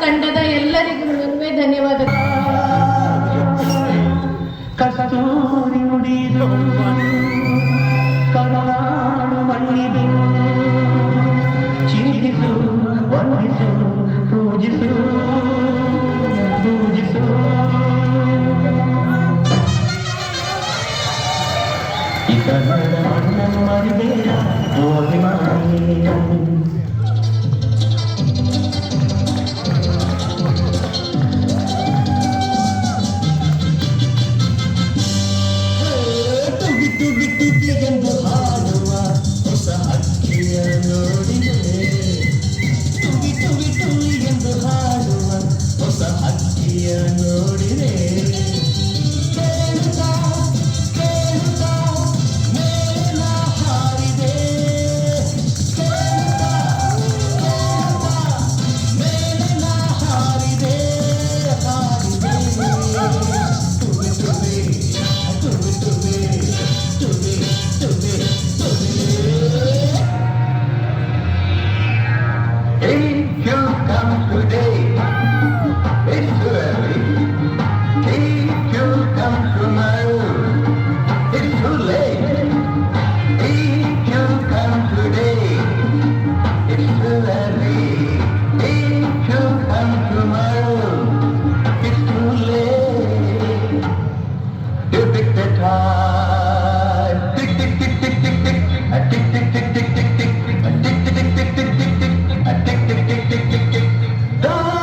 ತಂಡದ ಎಲ್ಲರಿಗೂ ಧನ್ಯವಾದಗಳು. ಕಸ್ತೂರಿ ನುಡಿದು ಕರಾಳು ಮಣ್ಣಿದು ಚಿಂತಿಸು ವಂದಿಸು ಪೂಜಿಸು ಪೂಜಿಸು ಈ ಕನ್ನಡ ಮಣ್ಣನ್ನು ಮರಿಬೇಡ ಹೋಗಿ ಮಾಡಿ ಎಂದು ಹಾಡುವ ಹೊಸ ಹಕ್ಕಿಯ ನೋಡಿದೆ ತುಗಿ ತುಗಿ ತುಗಿ ಎಂದು ಹಾಡುವ ಹೊಸ ಹಕ್ಕಿಯ ನೋಡಿದೆ ಕೇಳುತ್ತಾ ಕೇಳುತ್ತಾ ಮೇಲ ಹಾರಿದೆ ಕೇಳುತ್ತಾ ಕೇಳುತ್ತಾ ಮೇಲ ಹಾರಿದೆ ಹಾರಿದೆ ತುಗಿ ತುಗಿ ತುಗಿ ತುಗಿ If you come today, it's too early. If you come tomorrow, it's too late. If you come today, it's too early. If you come tomorrow, it's too late. You pick the time. Tick, tick, tick, tick, tick, tick. Tick, tick, tick, tick, tick, tick. Tick, tick, tick, tick, tick, tick. Tick, tick, tick, tick, tick, tick.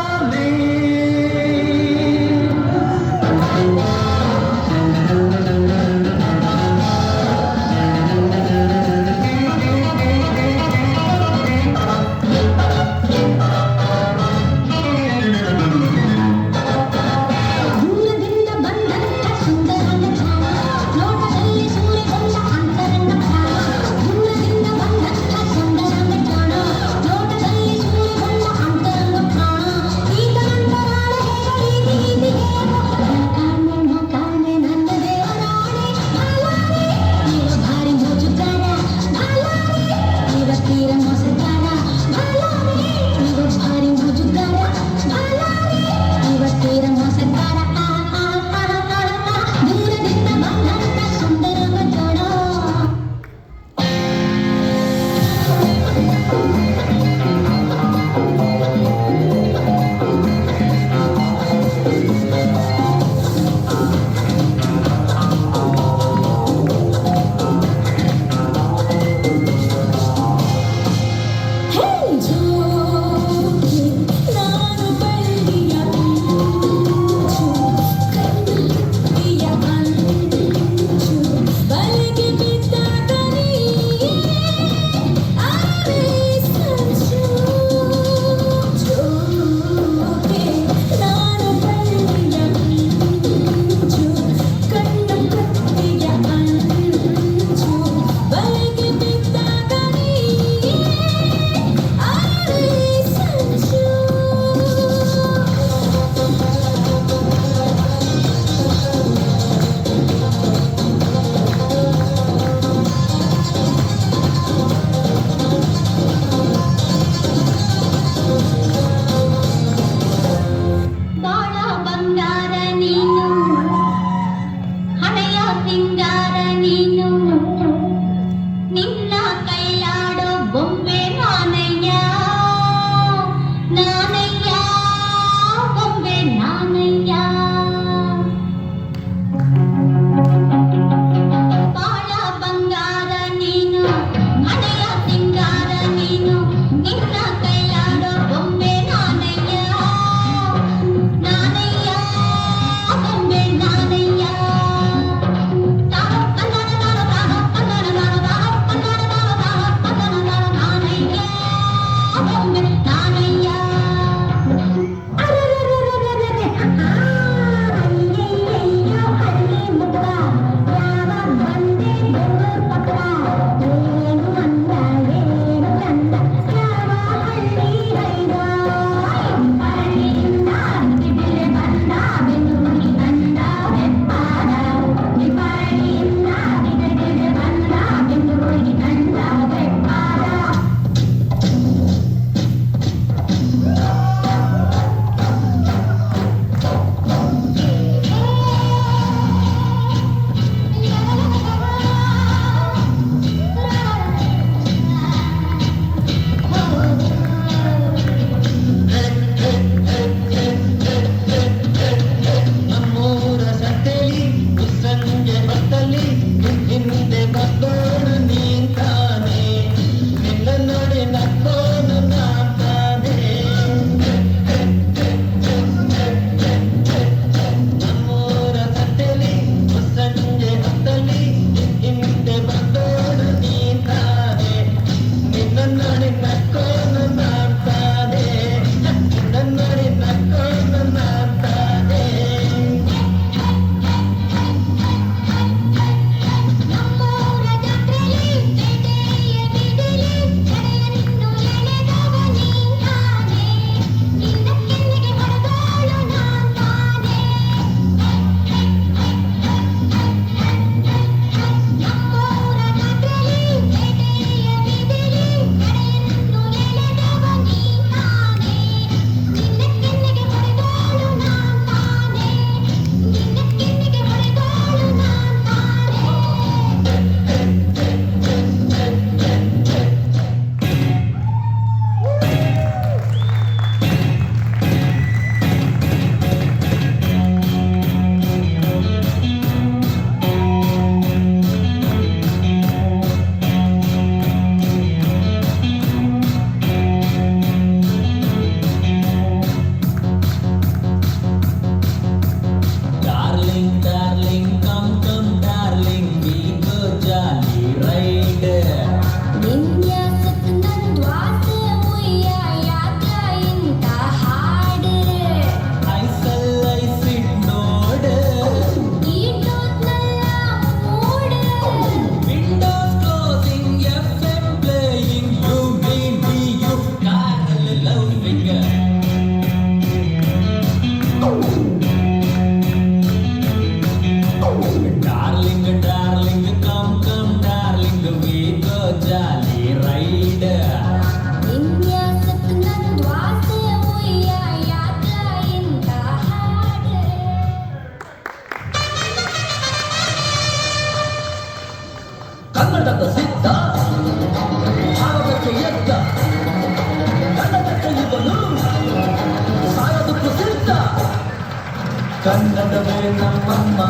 ಕನ್ನಡವೇ ನಮ್ಮಮ್ಮ,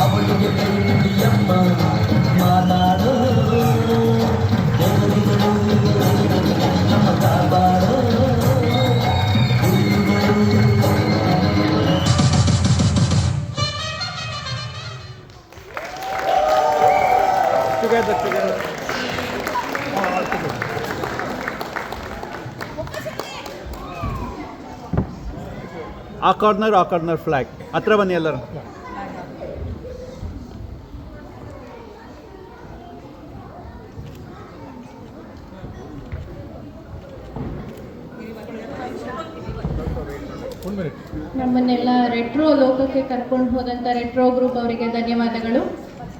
ಅವಳಿಗೆ ಬೇಡಿಯಮ್ಮ ಮಾತಾಡೋ ನಮ್ಮ ಕಾಪಾಡೋ. ಆ corner flag ಹತ್ರ ಬನ್ನಿ ಎಲ್ಲರೂ. ನಮ್ಮನ್ನೆಲ್ಲ ರೆಟ್ರೋ ಲೋಕಕ್ಕೆ ಕರ್ಕೊಂಡು ಹೋದಂಥ ರೆಟ್ರೋ ಗ್ರೂಪ್ ಅವರಿಗೆ ಧನ್ಯವಾದಗಳು.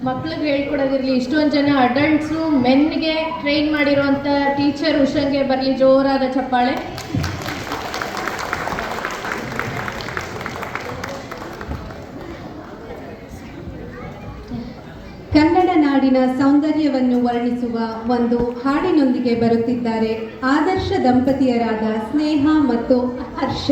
ಮಕ್ಳಿಗೆ ಹೇಳ್ಕೊಡೋದಿರಲಿ, ಇಷ್ಟೊಂದು ಜನ ಅಡಲ್ಟ್ಸು ಮೆನ್ಗೆ ಟ್ರೈನ್ ಮಾಡಿರೋಂಥ ಟೀಚರ್ ಉಷಂಗೆ ಬರಲಿ ಜೋರಾದ ಚಪ್ಪಾಳೆ. ಕನ್ನಡ ನಾಡಿನ ಸೌಂದರ್ಯವನ್ನು ವರ್ಣಿಸುವ ಒಂದು ಹಾಡಿನೊಂದಿಗೆ ಬರುತ್ತಿದ್ದಾರೆ ಆದರ್ಶ ದಂಪತಿಯರಾದ ಸ್ನೇಹ ಮತ್ತು ಹರ್ಷ.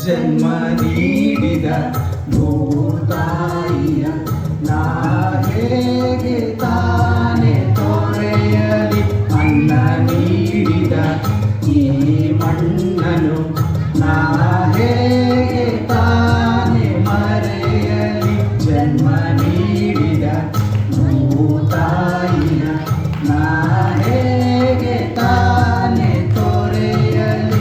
ಜನ್ಮ ನೀಡಿದ ಭೂತಾಯಿಯ ನಾ ಹೇಗೆ ತಾನೆ ತೊರೆಯಲಿ, ಅನ್ನ ನೀಡಿದ ಈ ಮಣ್ಣನು ನಾ ಹೇಗೆ ತಾನೆ ಮರೆಯಲಿ. ಜನ್ಮ ನೀಡಿದ ಭೂತಾಯಿಯ ನಾ ಹೇಗೆ ತಾನೆ ತೊರೆಯಲಿ.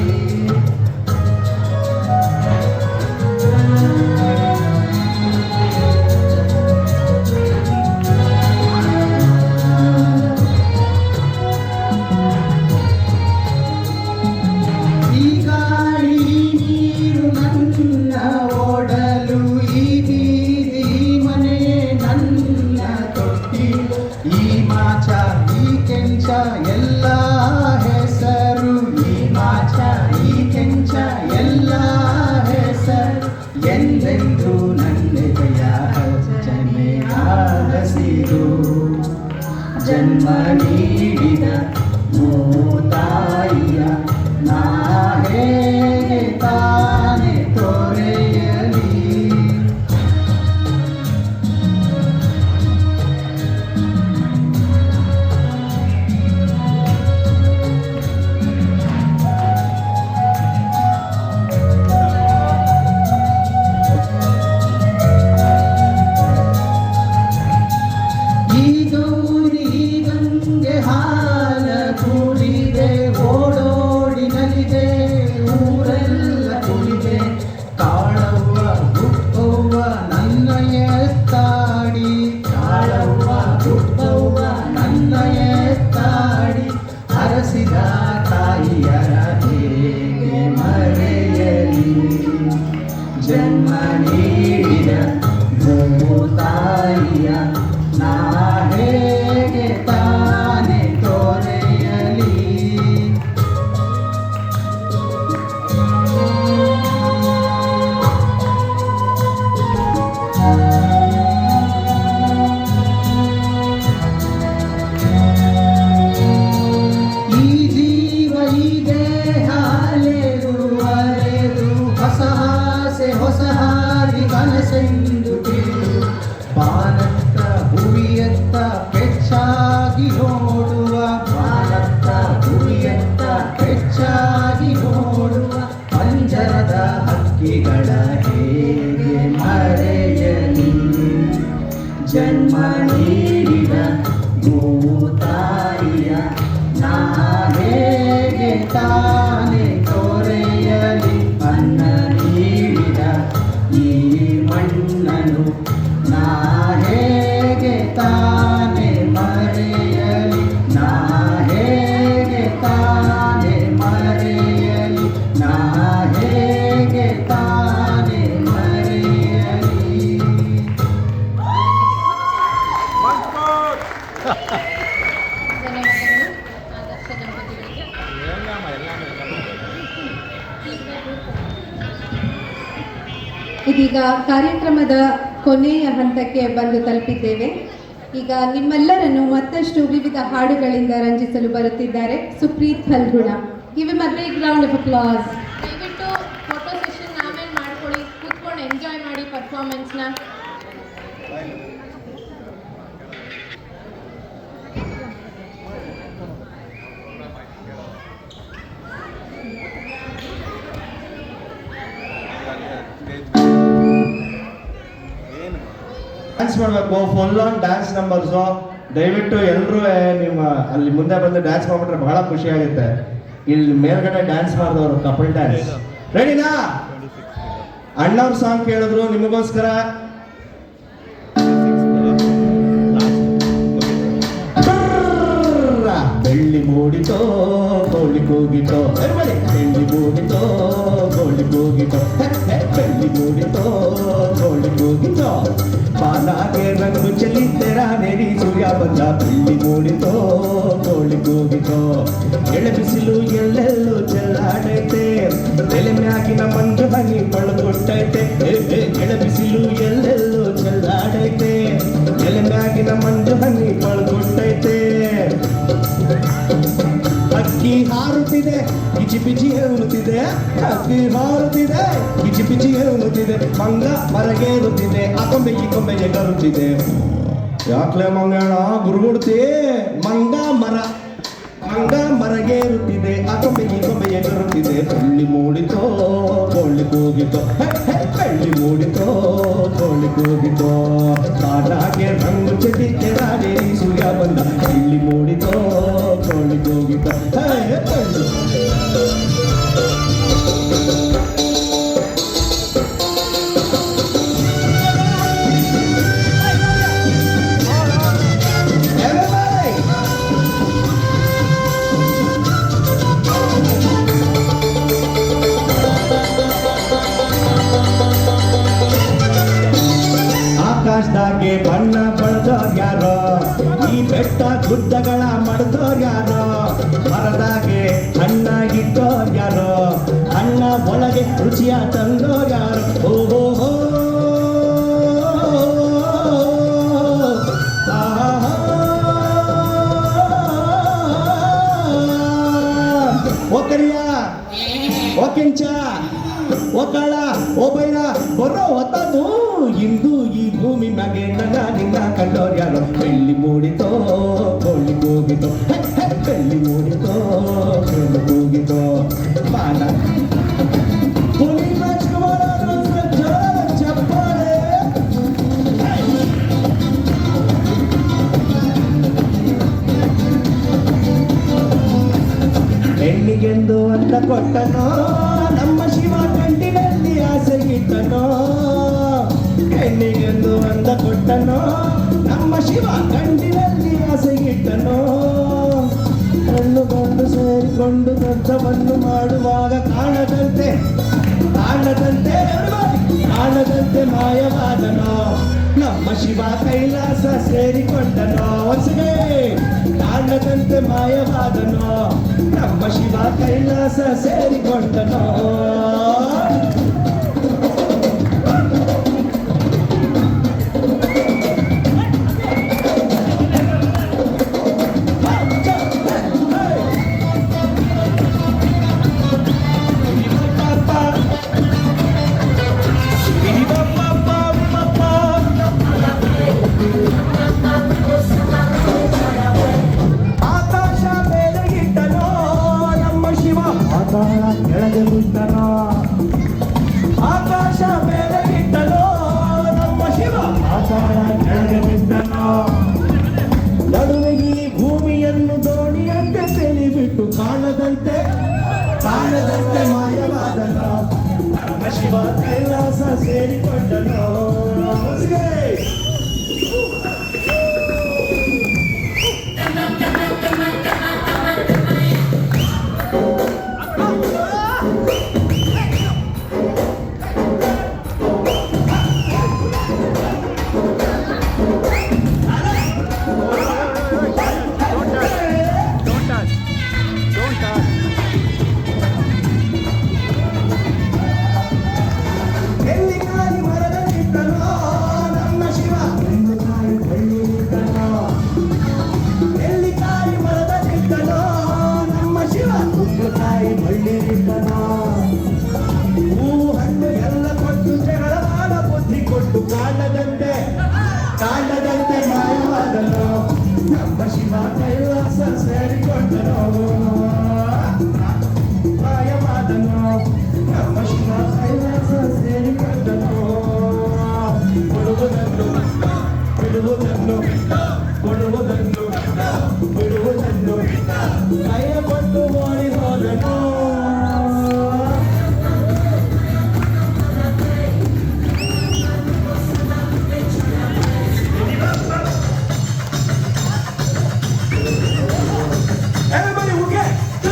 ಎಲ್ಲ ಹೆಸರು ಈ ಮಾಚ ಈ ಕೆಂಚ ಎಲ್ಲ ಹೆಸರು ಎಂದೆಂದು ನನ್ನೆದೆಯ ಹಚ್ಚನೆ ಹಸಿರು. ಜನ್ಮ ನೀಡಿದ ಭೂತಾಯಿಯ ನಾ ಹೇಗೆ ತಾನೆ ತೊರೆಯಲಿ. ಜನ್ಮ ನೀಡಿದ ಭೂತಾಯಿಯ ನಾ ಹೇಗೆ ತಾನೆ ತೊರೆಯಲಿ. ಈ ಜೀವ ಈ ದೇಹ ಅಲೆದು ಅಲೆದು ಹೊಸ ಹೊಸ ಹಾದಿ ಕನಸೆಂದು ತಿಳಿದು ಬಾನತ್ತ ಭುವಿಯತ್ತ ಪೆಚ್ಚಾಗಿ ನೋಡುವ, ಬಾನತ್ತ ಭುವಿಯತ್ತ ಪೆಚ್ಚಾಗಿ ನೋಡುವ ಪಂಜರದ ಹಕ್ಕಿಗಳ ಹೇಗೆ ಮರೆಯಲಿ. ಜನ್ಮ ನೀಡಿದ ಭೂತಾಯಿಯ ನಾ ಹೇಗೆ ತಾನೆ ತೊರೆಯಲಿ. ಅನ್ನ ನೀಡಿದ ಈ ಮಣ್ಣನು ನಾ ಹೇಗೆ ತಾನೆ ಮರೆಯಲಿ. ನಾ ಹೇಗೆ ತಾನೆ ಮರೆಯಲಿ. ನಾ ಹೇಗೆ ತಾನೆ ಮರೆಯಲಿ. ಈಗ ಕಾರ್ಯಕ್ರಮದ ಕೊನೆಯ ಹಂತಕ್ಕೆ ಬಂದು ತಲುಪಿದ್ದೇವೆ. ಈಗ ನಿಮ್ಮೆಲ್ಲರನ್ನು ಮತ್ತಷ್ಟು ವಿವಿಧ ಹಾಡುಗಳಿಂದ ರಂಜಿಸಲು ಬರುತ್ತಿದ್ದಾರೆ Supreeth Phalguna. Give him a big round of applause. ದಯವಿಟ್ಟು ಫೋಟೋ ಸೆಷನ್ ಆಮೇಲೆ ಮಾಡ್ಕೊಳ್ಳಿ, ಕೂತ್ಕೊಂಡು ಎಂಜಾಯ್ ಮಾಡಿ ಪರ್ಫಾರ್ಮೆನ್ಸ್ನ. ಡ್ಯಾನ್ಸ್ ಮಾಡಬೇಕು, ಫುಲ್ ಆನ್ ಡ್ಯಾನ್ಸ್ ನಂಬರ್ಸು. ದಯವಿಟ್ಟು ಎಲ್ಲರೂ ನಿಮ್ಮ ಅಲ್ಲಿ ಮುಂದೆ ಬಂದು ಡ್ಯಾನ್ಸ್ ಮಾಡ್ಬಿಟ್ರೆ ಬಹಳ ಖುಷಿ ಆಗುತ್ತೆ. ಇಲ್ಲಿ ಮೇಲ್ಗಡೆ ಡ್ಯಾನ್ಸ್ ಮಾಡಿದವರು ಕಪಲ್ ಡ್ಯಾನ್ಸ್ ರೆಡಿನಾ? ಅಣ್ಣವ್ರ ಸಾಂಗ್ ಕೇಳಿದ್ರು ನಿಮಗೋಸ್ಕರ. ಬೆಳ್ಳಿ ಮೂಡಿತೋ ಕೋಳಿ ಕೂಗಿತೋ, ಬೆಳ್ಳಿ ಮೂಡಿತೋ ಕೋಳಿ ಕೂಗಿತೋ, ಬೆಳ್ಳಿ ಮೂಡಿತೋ ಕೋಳಿ ಕೂಗಿತೋ, ಪಾಲಾಗೆ ರಂಗು ಚೆಲ್ಲಿದ್ದೆರ ನೆರಿ ಸೂರ್ಯ ಬಂದ, ಬೆಳ್ಳಿ ಮೂಡಿತೋ ಕೋಳಿ ಕೂಗಿತೋ, ಎಳೆ ಬಿಸಿಲು ಎಲ್ಲೆಲ್ಲೂ ಚೆಲ್ಲಾಡೈತೆ, ಎಲೆ ಮ್ಯಾಗಿನ ಮಂಜು ಹನಿ ಪಳಕೊಟ್ಟೈತೆ, ಎಳೆ ಬಿಸಿಲು ಎಲ್ಲೆಲ್ಲೂ ಚೆಲ್ಲಾಡೈತೆ, ಎಲೆ ಮ್ಯಾಗಿನ ಮಂಜು ಹನಿ ಪಳಕೊಟ್ಟೈತೆ, ಅಕ್ಕಿ ಹಾರುತ್ತಿದೆ ಕಿಚಿ ಪಿಚಿ ಹೇಳುತ್ತಿದೆ, ಅಕ್ಕಿ ಹಾರುತ್ತಿದೆ ಕಿಚಿ ಪಿಚಿ ಹೇಳುತ್ತಿದೆ, ಮಂಗ ಮರಗೇರುತ್ತಿದೆ, ಆ ಕೊಂಬೆ ಈ ಕೊಂಬೆ ಎಗರುತ್ತಿದೆ. ಯಾಕ್ಲೆ ಮಂಗಣ ಗುರುಗುಡ್ತಿ? ಮಂಗ ಮರಗೇರುತ್ತಿದೆ, ಆ ಕೊಂಬೆ ಈ ಕೊಂಬೆ ಎಗರುತ್ತಿದೆ, ಬೆಳ್ಳಿ ಮೂಡಿತೋ ಕೋಳಿ ಕೂಗಿತೋ, ಬೆಳ್ಳಿ ಮೂಡಿತೋ ಕೋಳಿ ಕೂಗಿತೋ, ಕಾಡಾಗೆ ರಂಗು ಚೆಲ್ಲಿದ್ದೆರಾಡೆ ಸೂರ್ಯ ಬಂದ, ಬೆಳ್ಳಿ ಮೂಡಿತೋ ಕೋಳಿ ಕೂಗಿತೋ. ಆಕಾಶದಾಗೆ ಬಣ್ಣ ಬಳ್ದೋರ್ ಯಾರೋ, ಈ ಬೆಟ್ಟ ಗುಡ್ಡಗಳ ಮಡ್ದೋರ್ ಯಾರೋ, ಮರದಾಗೆ ಹಣ್ಣ ಇಟ್ಟೋರ್ ಯಾರೋ, ಹಣ್ಣ ಒಳಗೆ ರುಚಿಯ ತಂದೋರ್ ಯಾರೋ, ಓಹೋ ಓ ಕರಿಯ ಓ ಕೆಂಚ ಓ ಕಾಳ ಓ ಬೈರ ಬರೋ ಹೊತ್ತದು ಇಂದು ಈ ಭೂಮಿ ಮ್ಯಾಗೆ ನನ್ನ ನಿನ್ನ ಕಂಡೋರ್ ಯಾರೋ, ಬೆಳ್ಳಿ ಮೂಡಿತೋ ಕೋಳಿ ಕೂಗಿತೋ, ಬೆಳ್ಳಿ ಮೂಡಿತೋ ಕೋಳಿ ಕೂಗಿತೋ, ಬಾಲ ಪುನೀತ್ ರಾಜ್ಕುಮಾರ್ ಚಪ್ಪಾಳೆ. ಹೆಣ್ಣಿಗೆಂದು ಅಂದ ಕೊಟ್ಟನೋ ನಮ್ಮ ಶಿವ ಕಂಡಿನಲ್ಲಿ ಆಸೆಗಿಟ್ಟನೋ, ಹೆಣ್ಣಿಗೆಂದು ಅಂದ ಕೊಟ್ಟನೋ ನಮ್ಮ ಶಿವ ಕಂಡಿನಲ್ಲಿ ಆಸೆಗಿಟ್ಟನೋ, ಹೆಣ್ಣು ಗಂಡು ಸೇರಿಕೊಂಡು ದೊಡ್ಡವನ್ನು ಮಾಡುವಾಗ ಕಾಣದಂತೆ ಮಾಯವಾದನೋ, ನಮ್ಮ ಶಿವ ಕೈಲಾಸ ಸೇರಿಕೊಂಡನೋ, ಒಂದ್ಸಗೆ ಕಾಣದಂತೆ ಮಾಯವಾದನೋ, ನಮ್ಮ ಶಿವ ಕೈಲಾಸ ಸೇರಿಕೊಂಡನೋ. ಆಕಾಶ ಮೇಲೆ ಇಟ್ಟನೋ ನಮ್ಮ ಶಿವ, ಪಾತಾಳ ಕೆಳಗೆ ಬಿಟ್ಟನೋ, ಕಾಣದಂತೆ ಮಾಯವಾದನು ನಮ್ಮ ಶಿವ ಕೈಲಾಸ ಸೇರಿಕೊಂಡನು ಮಾಯವಾದನು ನಮ್ಮ ಶಿವ ಕೈಲಾಸ ಸೇರಿಕೊಂಡನು ಕೊಡುವುದನ್ನು ಕೈಯ ಕೊಟ್ಟು ಓಡಿ ಹೋದನು Everybody will get go.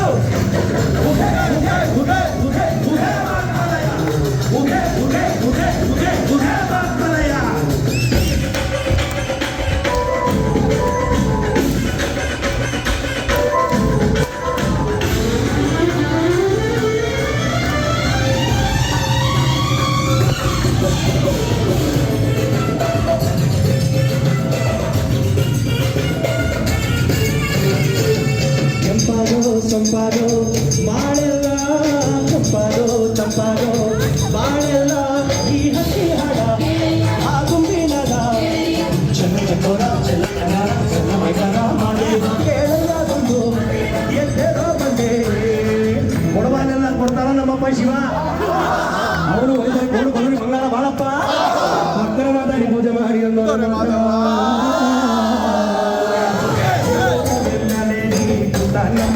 ಚಂಪಾದೋ ಮಾಡೆಲ್ಲ ಚಂಪಾದೋ ಬಾಳೆಲ್ಲ ಈ ಹಕ್ಕಿ ಹಾಡ ಆ ಗುಂಬಿನದ ಚನ್ನಕರ ಚನ್ನಮೈಕರ ಮಾಡಿ ಕೇಳಲಾಗೊಂಡು ಎದ್ದೇಳೋ ಬಂದೆ ಕೊಡಬಾನೆಲ್ಲ ಕೊಡ್ತಾರ ನಮ್ಮಪ್ಪ ಶಿವ ಅವನು ಕೊಡು ಕೊಡು ಮಂಗಳ ಬಾಳಪ್ಪ ಭಕ್ತರ ಮಾತಾಡಿ ಪೂಜೆ ಮಾಡಿ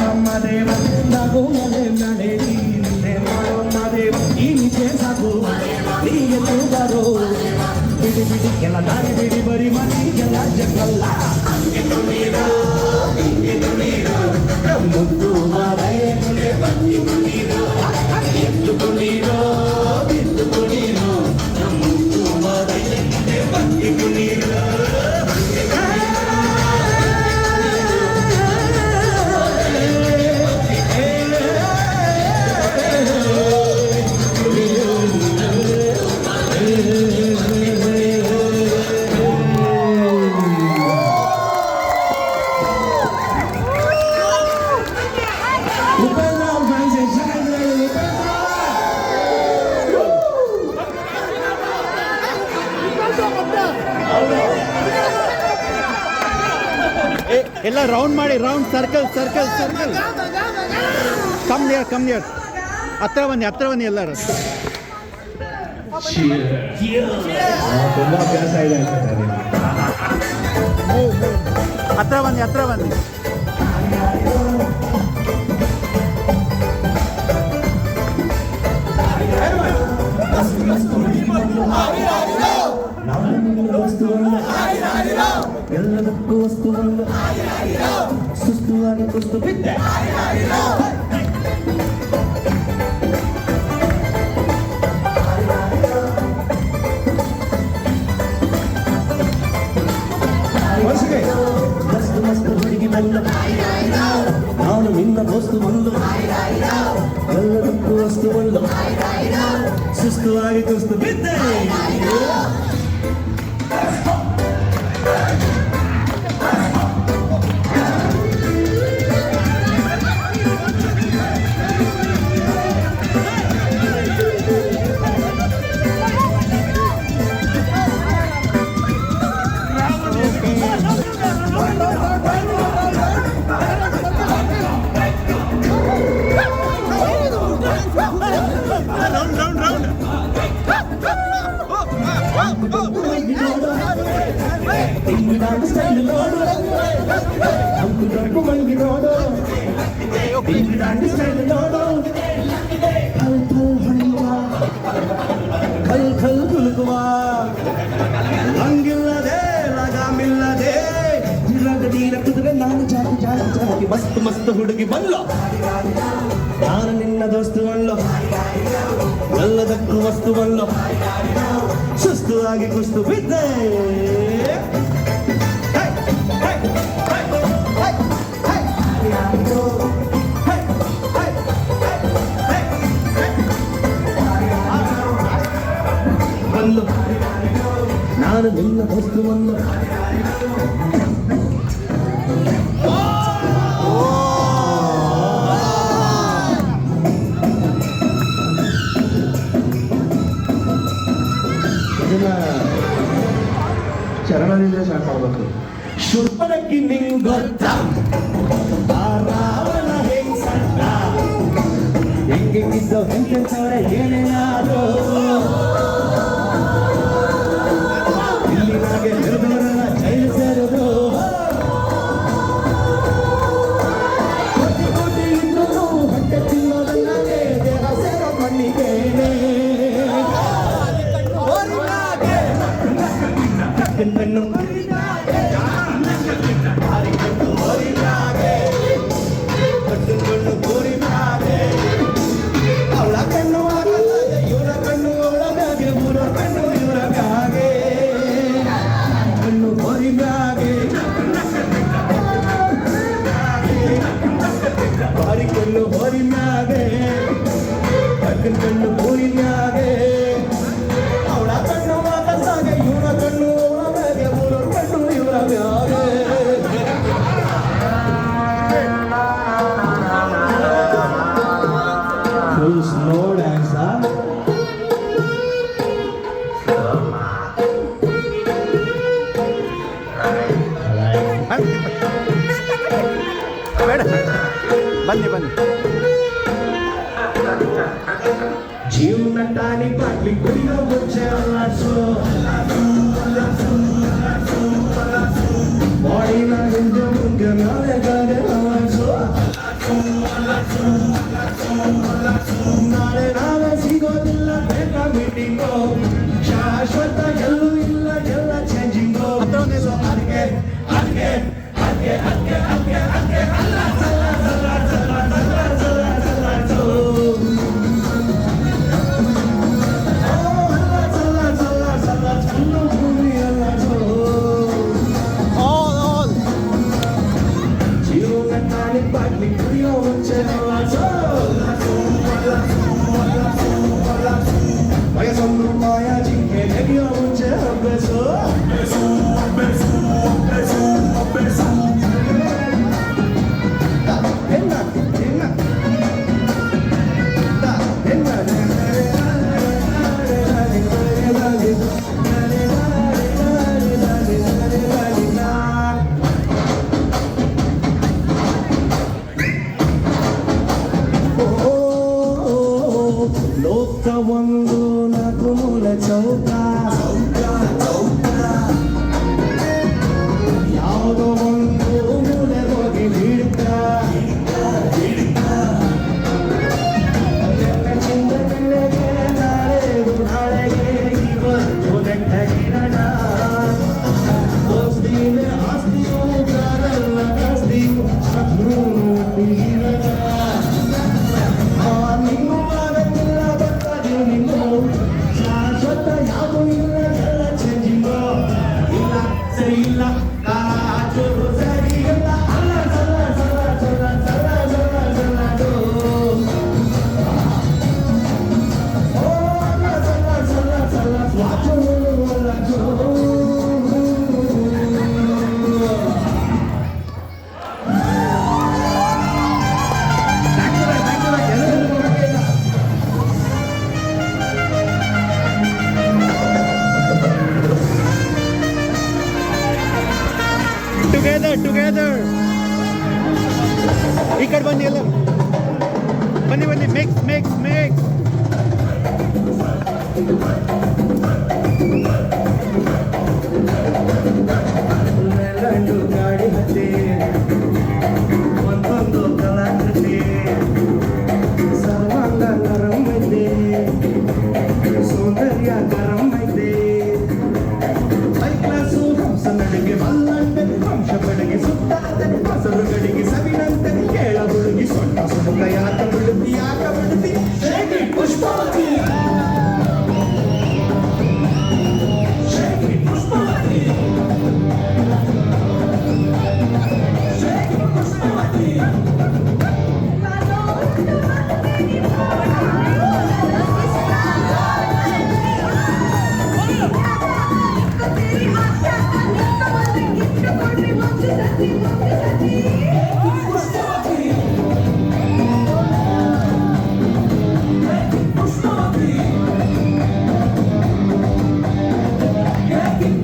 ನಮ್ಮ ದೇವ ನಗು ಮನೆ ನಡೆದಿ ಮಾಡಮ್ಮ ದೇವ ಈ ನಿಜೆ ಸಾಕು ನೀಗೆ ತೂಗಾರು ಬಿಡಿ ಎಲ್ಲ ದಾರಿ ಬಿಡಿ ಬರಿ ಮನೆಗೆಲ್ಲ ಜಗಲ್ಲ ಮುದ್ದು ಮಾರೇ ಎತ್ತುಕೊಂಡಿರೋ ಬಿತ್ತುಕೊಂಡಿರೋ ಮುದ್ದು ಮಾರೇ ಬಂದಿಕೊಂಡಿರೋ ಎಲ್ಲ ರೌಂಡ್ ಮಾಡಿ ರೌಂಡ್ ಸರ್ಕಲ್ ಕಮ್ ನಿಯರ್ ಹತ್ರ ಬನ್ನಿ ಎಲ್ಲರೂ ತುಂಬಾ ಅಭ್ಯಾಸ ಇದೆ ಹತ್ರ ಬನ್ನಿ ಎಲ್ಲದಕ್ಕೂ ವಸ್ತುವನ್ನು ಸುಸ್ತುವಾಗಿ ಕುಸ್ತು ಬಿದ್ದೆ ಮಸ್ತು ಹುಡುಗಿ ಬಂದು ನಾನು ನಿನ್ನ ದೋಸ್ತು ಬಂದು ಎಲ್ಲದಕ್ಕೂ ವಸ್ತು ಬಂದು ಸುಸ್ತುವಾಗಿ ಕುಸ್ತು ಬಿದ್ದೆ ಹಂಗಿಲ್ಲದೆ ಲಗಾಮಿಲ್ಲದೆ ಕುದುರೆ ನಾನು ಜಾತಿ ಮಸ್ತ್ ಹುಡುಗಿ ಬಂದ್ಲು ನಾನು ನಿನ್ನ ದೋಸ್ತು ಬಂದ್ಲು ಎಲ್ಲದಕ್ಕೂ ವಸ್ತು ಬಂದ್ಲು ಸುಸ್ತು ಆಗಿ ಕುಸ್ತು ಬಿದ್ದೆ ಬಂದು ನಾನು ನಿನ್ನ ದೋಸ್ತು ಬಂದು ಇದನ್ನ ಚರಣದಿಂದ ಸ್ಟಾರ್ಟ್ ಮಾಡ್ಬೇಕು. ಶುರ್ಪನಕ್ಕಿ ನಿಂಗ್ ಗೊತ್ತ ಆ ರಾವಣ ಹೆಂಗ್ ಸಣ್ಣ ಹೆಂಗೆಂಗಿದ್ದೋ ಹೆಂಗೆಂತವ್ರೆ ಏನೇನಾದ್ರು ಇಲ್ಲಿನಾಗೆ ಹಿಡಿದವರೆಲ್ಲ ಜೈಲು ಸೇರೋದು ಕೋಟಿ ಕೋಟಿ ಇದ್ರು ಹೊಟ್ಟೆ ತಿನ್ನೋದನ್ನಾಗೆ ದೇಹ ಸೇರೋ ಮಣ್ಣಿಗೇನೆ ಕಣ್ಣು ಕಣ್ಣು ಗೋರಿ ಮ್ಯಾಗೆ ಅವಳ ಕಣ್ಣು ಆಗಲ್ಲ ಇವರ ಕಣ್ಣು ಅವಳ ಮ್ಯಾಗೆ ಊರ ಕಣ್ಣು ಇವರ ಮ್ಯಾಗೆ ಕಣ್ಣು ಗೋರಿ ಮ್ಯಾಗೆ ಬಾರಿ ಕಣ್ಣು ಗೋರಿ ಮ್ಯಾಗೆ ಕಣ್ಣು ಗೋರಿ ಮ್ಯಾಗೆ ಅವಳ ಕಣ್ಣು ಆಗಲ್ಲಾಗೆ ಇವರ ಕಣ್ಣು ಅವಳ ಮ್ಯಾಗೆ ಊರ ಕಣ್ಣು ಇವರ ಮ್ಯಾಗೆ full slow dance, huh? ಬೇಡ ಬನ್ನಿ ಬನ್ನಿ. ಜೀವನ ಟಾನಿ ಬಾಟ್ಲಿ ಕುಡಿಯೋ ಮುಂಚೆ ಅಲ್ಲಾಡ್ಸು ಬಾಡಿನ ಹಿಂದೆ ಮುಂದೆ ನಾಳೆ ಗಾದೆ ಅಲ್ಲಾಡ್ಸು ನಾಳೆ ನಾಳೆ ಸಿಗೋದಿಲ್ಲ ಬೇಗ ಮೀಟಿಂಗು ಶಾಶ್ವತ ಎಲ್ಲೂ ಇಲ್ಲ ಎಲ್ಲ ಚೇಂಜಿಂಗು ಅದಕ್ಕೆ ಅದಕ್ಕೆ ಅದಕ್ಕೆ ಅದಕ್ಕೆ ಅದಕ್ಕೆ ಅದಕ್ಕೆ ಬಾಟ್ಲಿ ಕುಡಿಯೋ ಮುಂಚೆ ವಯಸ್ಸೊಂದು ಮಾಯ ಜಿಂಕೆ ನೆಗೆಯೋ ಮುಂಚೆ ಅಭ್ಯಾಸು ಲೋಕ ಒಂದು ನಾಲ್ಕು ಮೂಲ ಚೌಕ ಯಾವುದೋ ಒಂದು ಮೂಲೆ ಹೋಗಿ ಹಿಡ್ಕ ಚಿಂತನೆಗೆ ನಾಳೆಗೆ ಇವತ್ತು ನೆಟ್ಟಗಿರಣ ದೋಸ್ತಿನೇ ಆಸ್ತಿಯು ಕಾರಲ್ಲ ಆಸ್ತಿಯು ನಿಮ್ಮ ಶಾಶ್ವತ ಯಾವ ಇಲ್ಲ ಎಲ್ಲ ಚೇಂಜಿಂಗು ಇಲ್ಲ ಸರಿ ಇಲ್ಲ ಕಾಚು ಸರಿ ಇಲ್ಲ ಅಲ್ಲ ಸಲ್ಲ ಸಲ್ಲ ಸಲ್ಲ ಸಲ್ಲ ಸಲ್ಲ ಸಲ್ಲದು ಓ ಅಲ್ಲ ಸಲ್ಲ ಸಲ್ಲ ಸಲ್ಲ ಸ್ವಾಚು ಅಲ್ಲದು ಟುಗೆದರ್ ಈ ಕಡೆ ಬನ್ನಿ ಎಲ್ಲ ಬನ್ನಿ ಬನ್ನಿ ಮಿಕ್ಸ್ ಮಿಕ್ಸ್ ಮಿಕ್ಸ್ ನೆಲಂಡು ಗಾಡಿ ಹತ್ತಿ ಒಂದೊಂದು ಕಲಾಕೃತಿ ಸರ್ವಾಂಗ ನರಂ ಐತೆ ಸೌಂದರ್ಯ ಗರಂ ಐತೆ ಹೈ ಕ್ಲಾಸು ಹಂಸ ನಡಿಗೆ ಮಲ್ಲಂಡೆ ವಂಶ ಬೆಳಗ್ಗೆ ಸುತ್ತಾದ ಹಸರುಗಳಿಗೆ ಸವಿನಂತೆ ಕೇಳ ಹುಡುಗಿ ಸೊಟ್ಟ ಸುಮುಖ ಯಾಕ ಬಿಡುತ್ತಿ ಪುಷ್ಪಾವತಿ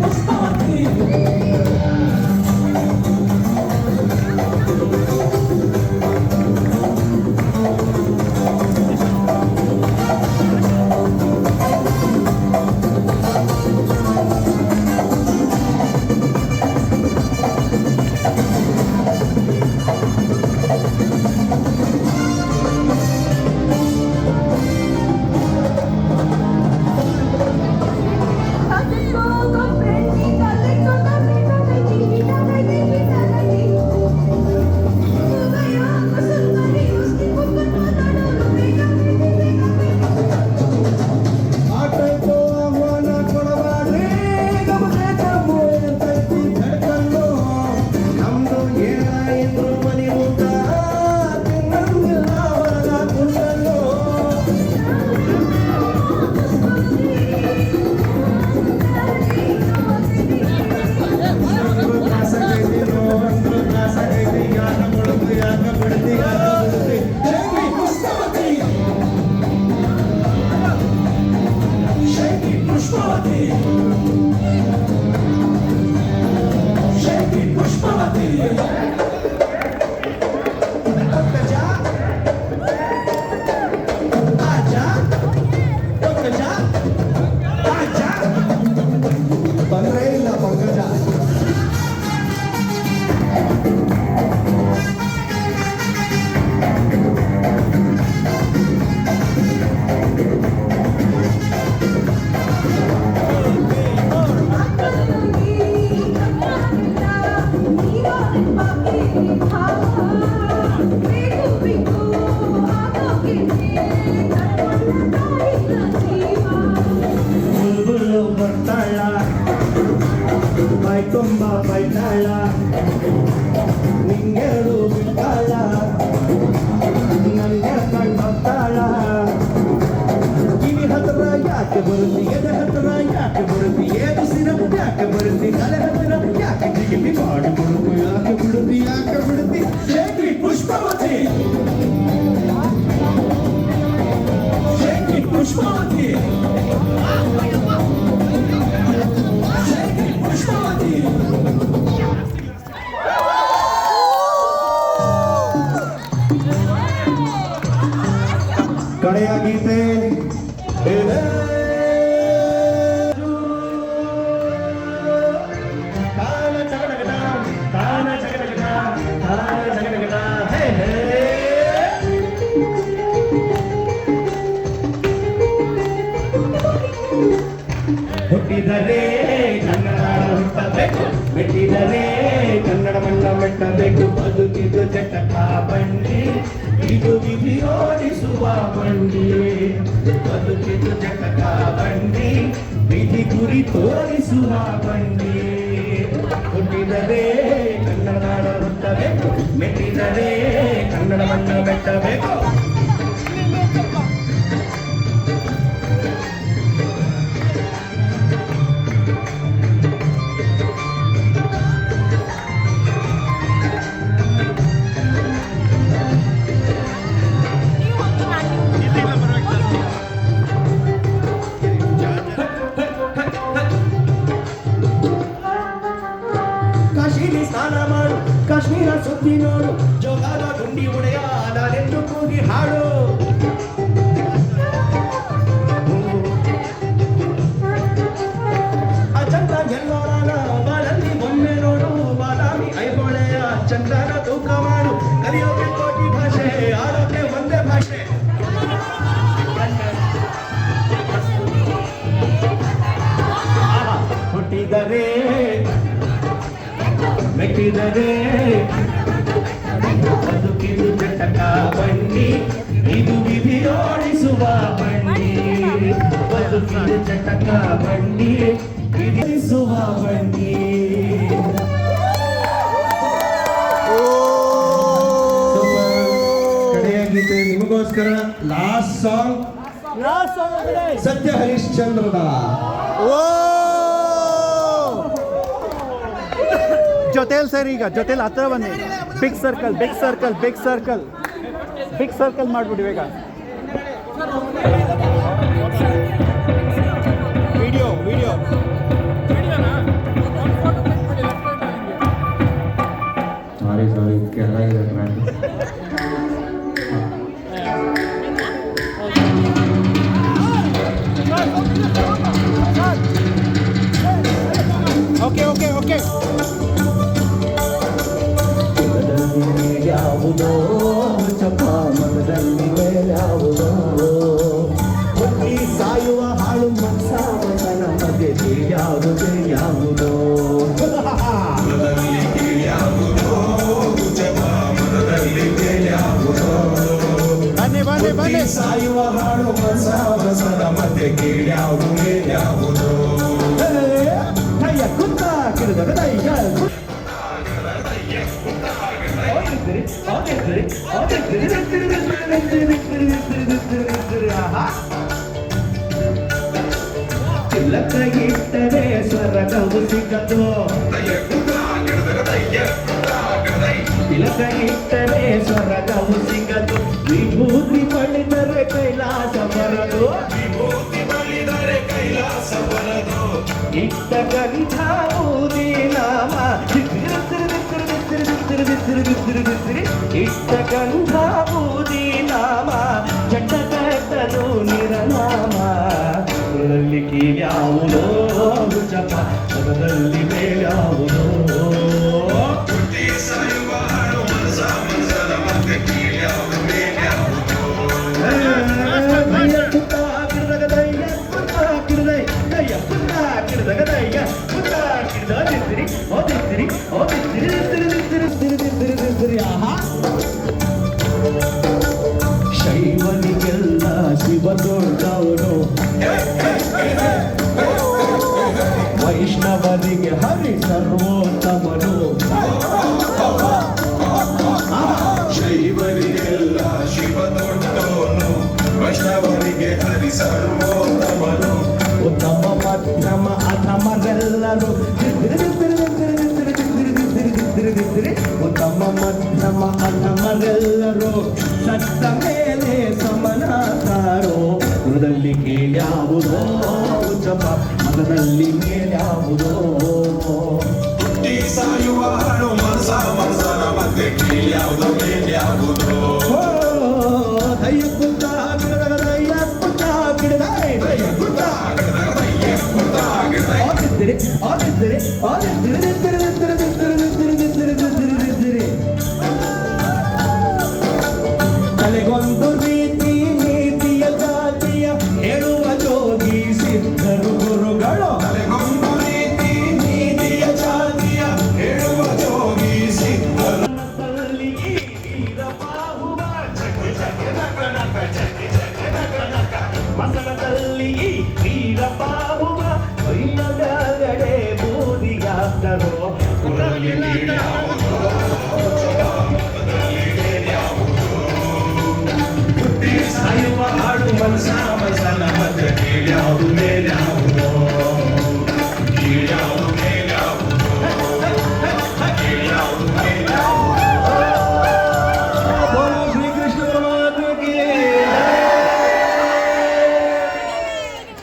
Pushpavati ತುಂಬ ಬೈತಾಳ ನಿಂಗೆರಡು ಬಿಟ್ಟಾಳ ನನ್ನ ಕಂಡೋಗ್ತಾಳ ಕಿವಿ ಹತ್ರ ಯಾಕೆ ಬರುತ್ತಿ ಎದೆ ಹತ್ರ ಯಾಕೆ ಬರುತ್ತಿ ಏದು ಸಿರ ಯಾಕೆ ಬರುತ್ತಿ ತಲೆ ಹತ್ರ ಯಾಕೆ ಜಿಗಿಟಿ ಮಾಡಿ ಬರುತ್ತಿ ಯಾಕೆ ಬಿಡುತ್ತಿ ಶೇಖಿ ಪುಷ್ಪವತಿ ಶೇಖಿ ಪುಷ್ಪವತಿ ಶೇಖಿ ಪುಷ್ಪವತಿ ಕಡೆಯ ಗೀತೆ ಇದೆ. ತಾನ ಜಗಡಗಡ, ತಾನ ಜಗಡಗಡ, ತಾನ ಜಗಡಗಡ, ಹೇ ಹೇ. ಹುಟ್ಟಿದರೆ ಕನ್ನಡ ಹುಟ್ಟಬೇಕು, ಮೆಟ್ಟಿದರೆ ಕನ್ನಡ ಮಣ್ಣ ಮೆಟ್ಟಬೇಕು. ಬದುಕಿದು ಚಟಕ ಬಂಡಿ, ಇದು ವಿಧಿ ಓಡಿಸುವ ಬಂಡಿ. ಬದುಕಿದು ಚಟಕ ಬಂಡಿ, ವಿಧಿ ಗುರಿ ತೋರಿಸುವ ಬಂಡಿ. ಹುಟ್ಟಿದರೆ ಕನ್ನಡ ನಾಡ ಹುಟ್ಟಬೇಕು, ಮೆಟ್ಟಿದರೆ ಕನ್ನಡ ಮಣ್ಣ ಮೆಟ್ಟಬೇಕು. ಕಾಶಿಲಿ ಸ್ನಾನ ಮಾಡು, ಕಾಶ್ಮೀರ ಸುದ್ದಿ ನೋಡು, ಜೋಗಾದ ಗುಂಡಿ ಒಡೆಯ ನಾನೆಂದು ಕೂಗಿ ಹಾಡು. ಅಜಂತ ಎಲ್ಲೋರಾನ ಬಾಳಲ್ಲಿ ಒಮ್ಮೆ ನೋಡು, ಬಾದಾಮಿ ಐಹೊಳೆಯ ಚಂದನ ತೂಕ ಮಾಡು. ಕಲಿಯೋಕೆ ಕೋಟಿ ಭಾಷೆ, ಆಡೋಕೆ ಒಂದೇ ಭಾಷೆ. ಹುಟ್ಟಿದರೆ ಮೆಟ್ಟಿದರೆ ಬದುಕಿದು ಚಟಕ ಬಂಡಿ, ಇದು ವಿಧಿ ಓಡಿಸುವ ಬಂಡಿ. ಬದುಕಿದು ಚಟಕ ಬಂಡಿ, ವಿಧಿಸುವ ಬಂಡಿ. ಕಡೆಯ ಗೀತೆ ನಿಮಗೋಸ್ಕರ ಲಾಸ್ಟ್ ಸಾಂಗ್ ಸತ್ಯ ಹರಿಶ್ಚಂದ್ರದ ಜೊತೆಲಿ ಸರ್, ಈಗ ಜೊತೆಲಿ ಹತ್ರ ಬನ್ನಿ. Big circle big circle big circle big circle ಮಾಡ್ಬಿಡಿ ಬೇಗ. ವಿಡಿಯೋ ವಿಡಿಯೋ ಸಾರಿ ಕೆಲ ಇದೆ ಟ್ರ್ಯಾಕ್. Okay okay okay. ಯಾವುದೋ ಚಪ್ಪ ಮನದಲ್ಲಿ ಮೇಲ್ಯಾವುದೋ ಹುಟ್ಟಿ ಸಾಯುವ ಹಾಳು ಮನಸಾವತನ ಮಧ್ಯೆ ಯಾವುದೇ ಯಾವುದೋ ಬನ್ನಿ ಬನ್ನಿ ಬನ್ನಿ. ಸಾಯುವ ಹಾಳು ಮನಸಾವತನ ಮಧ್ಯೆ ಯಾವುದೋ ಕೈಯ ಕುತ್ತ ಕಿಡಿದ ದೈಯ ತಿಲಕ ಇಟ್ಟರೆ ಸ್ವರ್ಗವು ಸಿಗದು, ತಿಲಕ ಇಟ್ಟರೆ ಸ್ವರ್ಗವು ಸಿಗದು. ವಿಭೂತಿ ಬಳಿದರೆ ಕೈಲಾಸ ಬರದು, ಇಟ್ಟ ಗಂಧಾಬೂದಿ ನಾಮ, ಇಟ್ಟ ಗಂಧಾಬೂದಿ ನಾಮ, ಚಟಕಟ್ಟದು ನಿರನಾಮ. ಪುರದಲ್ಲಿ ಕೀಳ್ಯಾವುದೋ ಜಪ, ಪದದಲ್ಲಿ ಮೇಲ್ಯಾವುದೋ. ಶೈವನಿಗೆಲ್ಲ ಶಿವ ದೊಡ್ಡವನು, ವೈಷ್ಣವ ವೈಷ್ಣವರಿಗೆ ಹರಿ ಸರ್ವೋತ್ತಮನು. ಶೈವರಿಗೆಲ್ಲ ಶಿವ ದೊಡ್ಡವನು, ವೈಷ್ಣವರಿಗೆ ಹರಿ ಸರ್ವೋತ್ತಮನು. ಉತ್ತಮ ಮಧ್ಯಮ ಅಧಮರೆಲ್ಲರೂ ಉತ್ತಮ ಮಧ್ಯಮ ಅಧಮರೆಲ್ಲರೂ ಸತ್ತ ಮೇಲೆ ಸಮನಾತಾರೋ. ಗುರುದಲ್ಲಿ ಕೇಳ್ಯಾವುದೋ ಜಪ, ಮನದಲ್ಲಿ ಮೇಲ್ಯಾವುದೋ. ಹುಟ್ಟಿ ಸಾಯುವ ಹಣ್ಣು ಮನಸ ಮನಸನ ಮತ್ತೆ ಕೀಳ್ಯಾವುದೋ ಮೇಲ್ಯಾವುದೋ. ದಯ್ಯ ಕುಂತ ಗಿಡದ ದಯ್ಯ ಕುಂತ ಗಿಡದ ದಯ್ಯ ಕುಂತ ದಯ್ಯ ಕುಂತ ಗಿಡದ ಆದಿದ್ದರೆ ಆದಿದ್ದರೆ ಆದಿದ್ದರೆ ತಲೆಗೊಂದು ರೀತಿ ನೀತಿಯ ಜಾತಿಯ ಹೇಳುವ ಜೋಗಿ ಸಿದ್ಧರು ಗುರುಗಳು. ತಲೆಗೊಂದು ರೀತಿ ನೀತಿಯ ಜಾತಿಯ ಹೇಳುವ ಜೋಗಿ ಸಿದ್ಧರು. ಮಸಣದಲ್ಲಿ ಈ ವೀರ ಬಾಹುವ ಕೈನಗಡೆ ಬೂದಿಯಾದರು. ಸಾಯುವ ಹಾಡು ಮನಸ ಮನಸನ ಮತ್ತೆ ಕೀಳ್ಯಾವುದು ಮೇಲ್ಯಾವುದೋ. ಕೀಳ್ಯಾವುದು ಮೇಲ್ಯಾವುದೋ. ಕೀಳ್ಯಾವುದು ಮೇಲ್ಯಾವುದೋ. ಬೋಲೋ ಶ್ರೀಕೃಷ್ಣ ಪರಮಾತ್ಮಕ್ಕೆ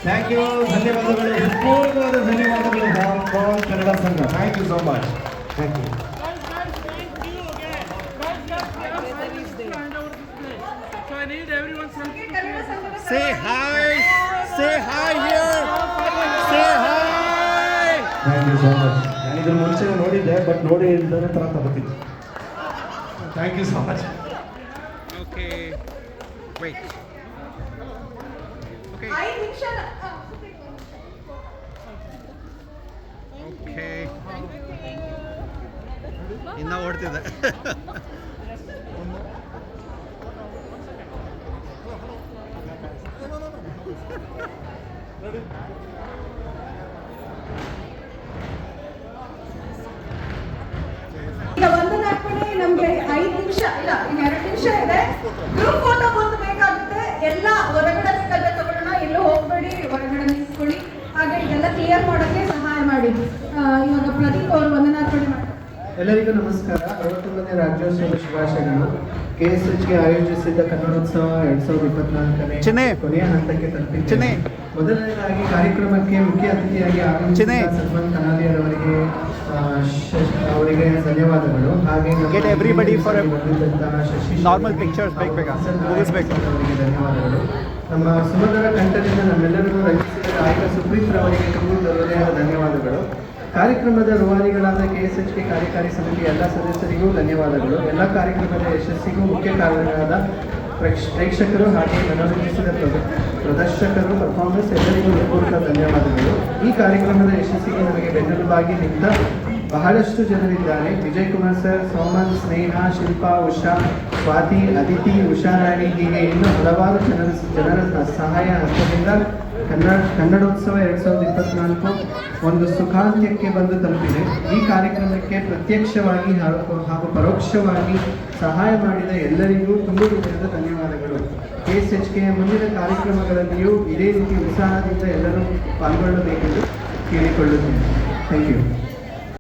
ಥ್ಯಾಂಕ್ ಯು. ಧನ್ಯವಾದಗಳು, ಹೃತ್ಪೂರ್ವಕವಾದ ಧನ್ಯವಾದಗಳು Bharat Kannada Sangha. Thank you so much. Thank you. Say hi. Say hi here. Say hi. Thank you so much. ನಾನು ಇದನ್ನು ಮುಂಚೆ ನೋಡಿದ್ದೆ, ಬಟ್ ನೋಡಿ ಇಲ್ಲದೇ ಥರ ತಗೋತಿದ್ದೆ. Thank you so much. Okay. Wait. Okay. Okay. ಇನ್ನ ಓಡ್ತಿದ್ದೆ. ಈಗ ವಂದನಾರ್ಪಣೆ ನಮ್ಗೆ 5 ನಿಮಿಷ ಇಲ್ಲ, ಇನ್ನು 2 ನಿಮಿಷ ಇದೆ. ಗ್ರೂಪ್ ಫೋಟೋ ಒಂದು ಬೇಕಾಗುತ್ತೆ. ಎಲ್ಲ ಹೊರಗಡೆ ಬೇಕಾದ್ರೆ ತಗೊಳ್ಳೋಣ, ಎಲ್ಲೂ ಹೋಗ್ಬೇಡಿ, ಹೊರಗಡೆ ನಿಂತ್ಕೊಳ್ಳಿ. ಹಾಗೆ ಇದೆಲ್ಲ ಕ್ಲಿಯರ್ ಮಾಡೋಕ್ಕೆ ಸಹಾಯ ಮಾಡಿ. ಇವಾಗ ಪ್ರದೀಪ್ ಅವರು ವಂದನಾರ್ಪಣೆ ಮಾಡ್ತಾರೆ. ಎಲ್ಲರಿಗೂ ನಮಸ್ಕಾರ. 61ನೇ ರಾಜ್ಯೋತ್ಸವದ ಶುಭಾಶಯಗಳು. KSHಗೆ ಆಯೋಜಿಸಿದ್ದ ಕನ್ನಡೋತ್ಸವ 2024ನೇ ಚಿನ್ನೆ. ಕೊನೆಯ ಹಂತಕ್ಕೆ ಚಿನ್ನೆ. ತಲುಪಿದೆ. ಮೊದಲನೇದಾಗಿ ಕಾರ್ಯಕ್ರಮಕ್ಕೆ ಮುಖ್ಯ ಅತಿಥಿಯಾಗಿ ಚಿನ್ನೆ. ಆಗಮಿಸಿದ ಸಲ್ಮಾನ್ ಕನಾಲಿಯರ್ ಅವರಿಗೆ ಧನ್ಯವಾದಗಳು. ಹಾಗೆ ನಮ್ಮ Get everybody for a ಬಂದಿದ್ದಂತಹ Shashi normal pictures ಬೇಗ ಮುಗಿಸ್ಬೇಕು. ಅವರಿಗೆ ಧನ್ಯವಾದಗಳು. ನಮ್ಮ ಸುಮಧುರ ಕಂಠದಿಂದ ನಮ್ಮೆಲ್ಲರಿಗೂ ರಂಜಿಸಿದ ಗಾಯಕ ಸುಪ್ರೀತ್ ಅವರಿಗೆ ತುಂಬ ಹೃದಯದ ಧನ್ಯವಾದಗಳು. ಕಾರ್ಯಕ್ರಮದ ರೂವಾರಿಗಳಾದ KSHK ಕಾರ್ಯಕಾರಿ ಸಮಿತಿಯ ಎಲ್ಲ ಸದಸ್ಯರಿಗೂ ಧನ್ಯವಾದಗಳು. ಎಲ್ಲ ಕಾರ್ಯಕ್ರಮದ ಯಶಸ್ಸಿಗೂ ಮುಖ್ಯ ಕಾರಣರಾದ ಪ್ರೇಕ್ಷಕರು ಹಾಗೆ ಮನರಂಜಿಸಿದ ಪ್ರದರ್ಶಕರು, ಪರ್ಫಾರ್ಮೆನ್ಸ್ ಎಲ್ಲರಿಗೂ ಹೃತ್ಪೂರ್ವಕ ಧನ್ಯವಾದಗಳು. ಈ ಕಾರ್ಯಕ್ರಮದ ಯಶಸ್ಸಿಗೆ ನಮಗೆ ಬೆನ್ನೆಲುಬಾಗಿ ನಿಂತ ಬಹಳಷ್ಟು ಜನರಿದ್ದಾರೆ. ವಿಜಯ್ ಕುಮಾರ್ ಸರ್, ಸೋಮನ್, ಸ್ನೇಹ, ಶಿಲ್ಪಾ, ಉಷಾ, ಸ್ವಾತಿ, ಅದಿತಿ, ಉಷಾರಾಣಿ, ಹೀಗೆ ಇನ್ನೂ ಹಲವಾರು ಜನರ ಸಹಾಯ ಹಸ್ತದಿಂದ ಕನ್ನಡೋತ್ಸವ 2024 ಒಂದು ಸುಖಾಂತ್ಯಕ್ಕೆ ಬಂದು ತಲುಪಿದೆ. ಈ ಕಾರ್ಯಕ್ರಮಕ್ಕೆ ಪ್ರತ್ಯಕ್ಷವಾಗಿ ಹಾಗೂ ಪರೋಕ್ಷವಾಗಿ ಸಹಾಯ ಮಾಡಿದ ಎಲ್ಲರಿಗೂ ತುಂಬ ಹೃದಯದ ಧನ್ಯವಾದಗಳು. KSHK ಮುಂದಿನ ಕಾರ್ಯಕ್ರಮಗಳಲ್ಲಿಯೂ ಇದೇ ರೀತಿ ಉತ್ಸಾಹದಿಂದ ಎಲ್ಲರೂ ಪಾಲ್ಗೊಳ್ಳಬೇಕೆಂದು ಕೇಳಿಕೊಳ್ಳುತ್ತೇನೆ. Thank you.